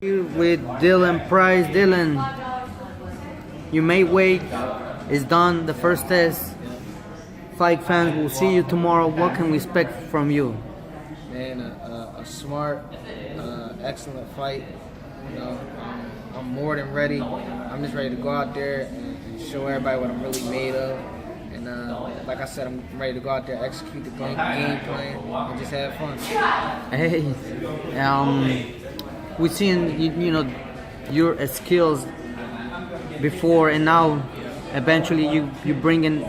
Here with Dylan Price. Dylan, you made weight. It's done. The first test. Fight fans will see you tomorrow. What can we expect from you? Man, a smart, excellent fight. I'm more than ready. I'm just ready to go out there and show everybody what I'm really made of. And like I said, I'm ready to go out there, execute the game plan, and just have fun. Hey, we've seen your skills before, and now eventually you bring in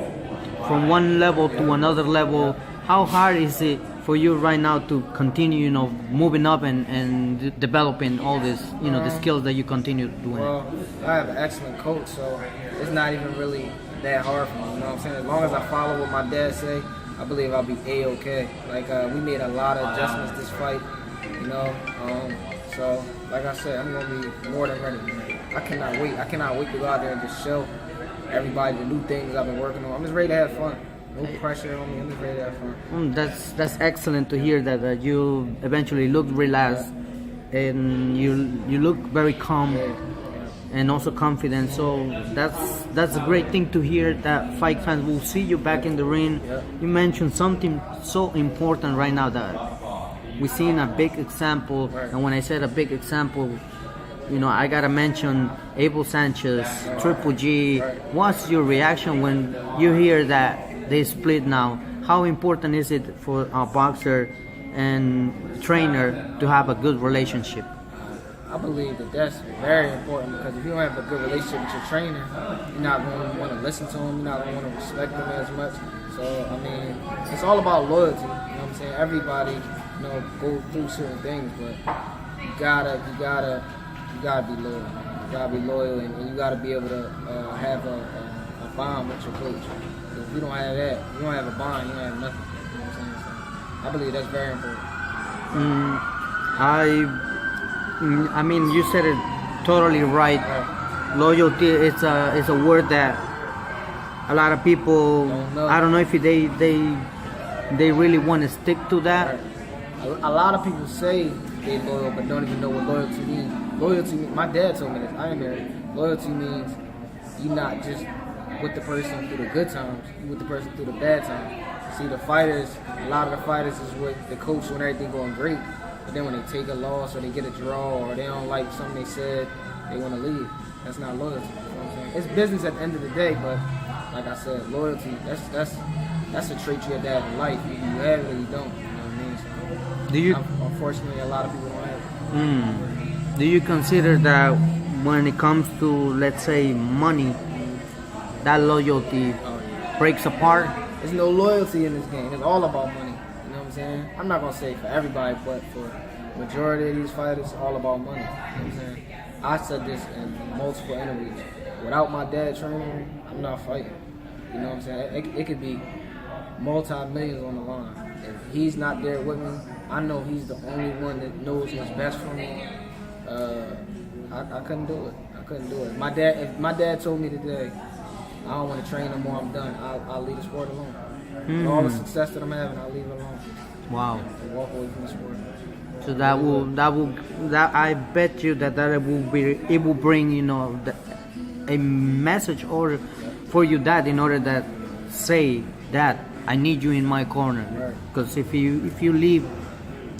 from one level to another level. How hard is it for you right now to continue, moving up and developing all this, the skills that you continue doing? Well, I have an excellent coach, so it's not even really that hard for me. You know what I'm saying? As long as I follow what my dad say, I believe I'll be A-okay. Like we made a lot of adjustments this fight, So like I said, I'm gonna be more than ready. I cannot wait. I cannot wait to go out there and just show everybody the new things I've been working on. I'm just ready to have fun. No pressure on me. I'm just ready to have fun. That's excellent to hear that you eventually look relaxed and you look very calm and also confident. So that's a great thing to hear, that fight fans will see you back in the ring. You mentioned something so important right now, that we've seen a big example, and when I said a big example, I gotta mention Abel Sanchez, Triple G. What's your reaction when you hear that they split now? How important is it for a boxer and trainer to have a good relationship? I believe that's very important, because if you don't have a good relationship with your trainer, you're not going to want to listen to him, you're not going to want to respect him as much. So, it's all about loyalty. You know what I'm saying? Everybody, go through certain things, but you gotta be loyal. You gotta be loyal, and you gotta be able to have a bond with your coach. If you don't have that, you don't have a bond, you don't have nothing. You know what I'm saying? So I believe that's very important. You said it totally right. Loyalty is a word that a lot of people, I don't know if they really want to stick to that. A lot of people say they loyal, but don't even know what loyalty means. Loyalty, my dad told me this. I ain't married. Loyalty means you're not just with the person through the good times, you're with the person through the bad times. See, a lot of the fighters is with the coach when everything going great. But then when they take a loss or they get a draw or they don't like something they said, they want to leave. That's not loyalty. You know what I'm saying? It's business at the end of the day, but like I said, loyalty, that's a trait you have to have in life. You have it or you don't. You know what I mean? So, unfortunately, a lot of people don't have it. Do you consider that when it comes to, let's say, money, that loyalty breaks apart? There's no loyalty in this game. It's all about money. You know what I'm saying? I'm not going to say for everybody, but for the majority of these fighters, it's all about money. You know what I'm saying? I said this in multiple interviews. Without my dad training, I'm not fighting. You know what I'm saying? It could be multi-millions on the line. If he's not there with me, I know he's the only one that knows what's best for me. I couldn't do it. I couldn't do it. If my dad told me today, I don't want to train no more, I'm done, I'll leave the sport alone. With all the success that I'm having, I'll leave it alone. Wow. And walk away from the sport. So that I bet you that it will bring a message or for your dad, in order that say that I need you in my corner. Because if you leave,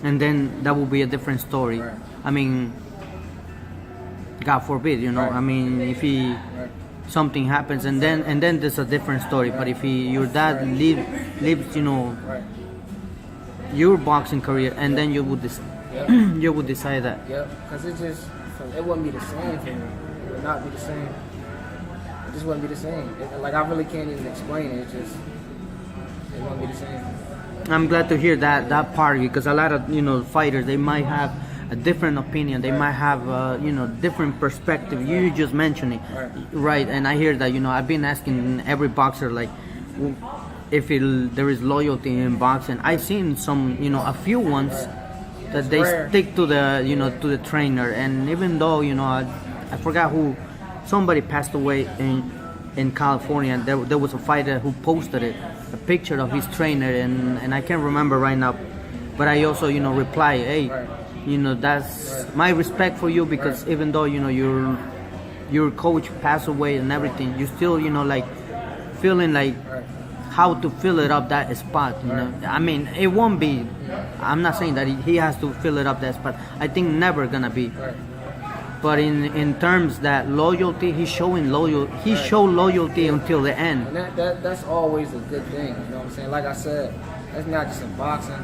and then that will be a different story. Right. God forbid, if something happens and then there's a different story. But if your dad leaves, your boxing career, and then you would you would decide that. Yep, because it wouldn't be the same for me. It would not be the same. It just wouldn't be the same. I really can't even explain it. It wouldn't be the same. I'm glad to hear that part, because a lot of fighters, they might have a different opinion. They might have different perspective. You just mentioned it, right? And I hear that. I've been asking every boxer, like, if there is loyalty in boxing. I've seen some, a few ones that they stick to the to the trainer. And even though I forgot who, somebody passed away in California. There was a fighter who posted a picture of his trainer, and I can't remember right now. But I also reply, hey, you know, that's my respect for you, because even though, you know, your coach passed away and everything, you still, you know, like feeling like how to fill it up that spot, you know. I mean, it won't be, I'm not saying that he has to fill it up that spot. I think never gonna be. But in terms that loyalty, he showed loyalty until the end. And that's always a good thing, you know what I'm saying? Like I said, that's not just in boxing,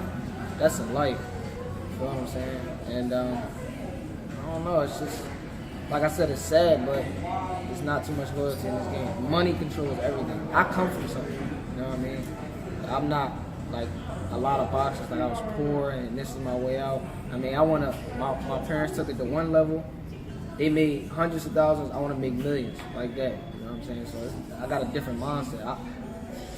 that's in life. You know what I'm saying? And I don't know, it's just, like I said, it's sad, but it's not too much loyalty in this game. Money controls everything. I come from something, you know what I mean? I'm not like a lot of boxers, like I was poor and this is my way out. I mean, my parents took it to one level. They made hundreds of thousands. I want to make millions, like that. You know what I'm saying? So I got a different mindset.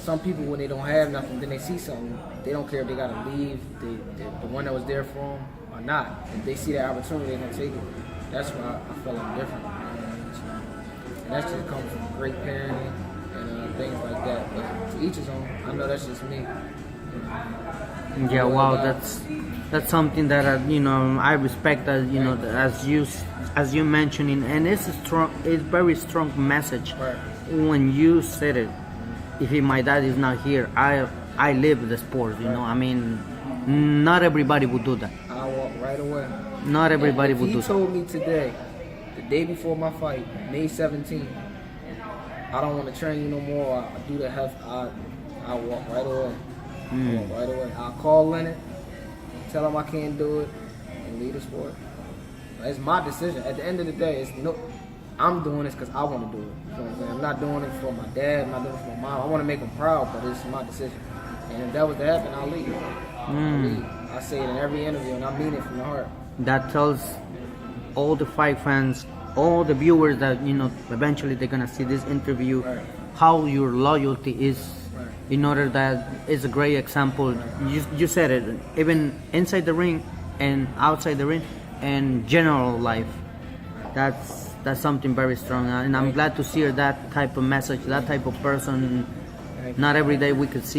Some people, when they don't have nothing, then they see something, they don't care if they got to leave, the one that was there for them or not. If they see that opportunity, they're going to take it. That's why I feel I'm different. And that's just comes from great parenting and things like that. But to each his own. I know that's just me. Yeah, wow, that's something that you know, I respect, that, you know, as you mentioning, and it's very strong message when you said it. If my dad is not here, I live the sport, you know. I mean, not everybody would do that. I walk right away. Not everybody would do that. If he told me today, the day before my fight, May 17th, I don't want to train you no more, I do the health, I walk right away. I walk right away. I'll call Leonard, tell him I can't do it, and leave the sport. It's my decision. At the end of the day, I'm doing this because I want to do it. You know what I'm saying? I'm not doing it for my dad, I'm not doing it for my mom. I want to make them proud, but it's my decision. And if that was to happen, I'll leave. I'll leave. I say it in every interview, and I mean it from the heart. That tells all the fight fans, all the viewers that, you know, eventually they're gonna see this interview, how your loyalty is. In order that is a great example. You said it, even inside the ring and outside the ring and general life. That's something very strong, and I'm glad to see that type of message, that type of person. Not every day we could see.